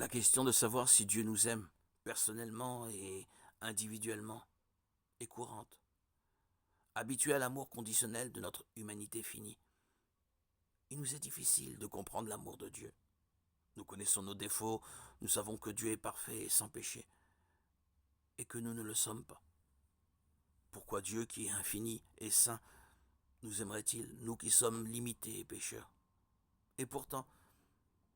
La question de savoir si Dieu nous aime, personnellement et individuellement, est courante. Habitués à l'amour conditionnel de notre humanité finie, il nous est difficile de comprendre l'amour de Dieu. Nous connaissons nos défauts, nous savons que Dieu est parfait et sans péché, et que nous ne le sommes pas. Pourquoi Dieu, qui est infini et saint, nous aimerait-il, nous qui sommes limités et pécheurs? Et pourtant,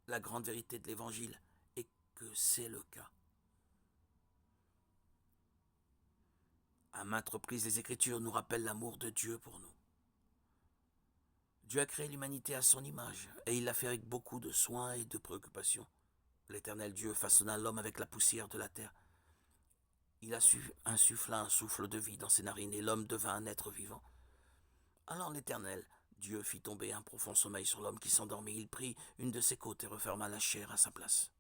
la grande vérité de l'Évangile est que c'est le cas. À maintes reprises, les Écritures nous rappellent l'amour de Dieu pour nous. Dieu a créé l'humanité à son image, et il l'a fait avec beaucoup de soin et de préoccupation. L'Éternel Dieu façonna l'homme avec la poussière de la terre. Il insuffla un souffle de vie dans ses narines, et l'homme devint un être vivant. Alors l'Éternel Dieu fit tomber un profond sommeil sur l'homme qui s'endormit. Il prit une de ses côtes et referma la chair à sa place.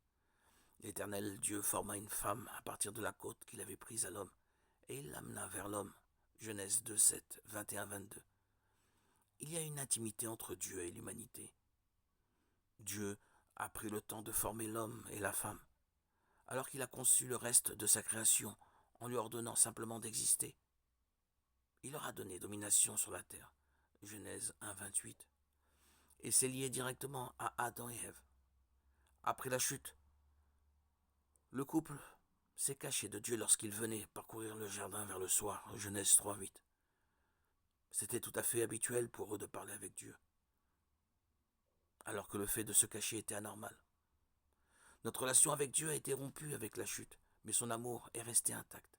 L'Éternel Dieu forma une femme à partir de la côte qu'il avait prise à l'homme, et il l'amena vers l'homme. Genèse 2, 7, 21-22. Il y a une intimité entre Dieu et l'humanité. Dieu a pris le temps de former l'homme et la femme, alors qu'il a conçu le reste de sa création en lui ordonnant simplement d'exister. Il leur a donné domination sur la terre. Genèse 1, 28. Et c'est lié directement à Adam et Ève. Après la chute, le couple s'est caché de Dieu lorsqu'il venait parcourir le jardin vers le soir. Genèse 3, 8. C'était tout à fait habituel pour eux de parler avec Dieu, alors que le fait de se cacher était anormal. Notre relation avec Dieu a été rompue avec la chute, mais son amour est resté intact.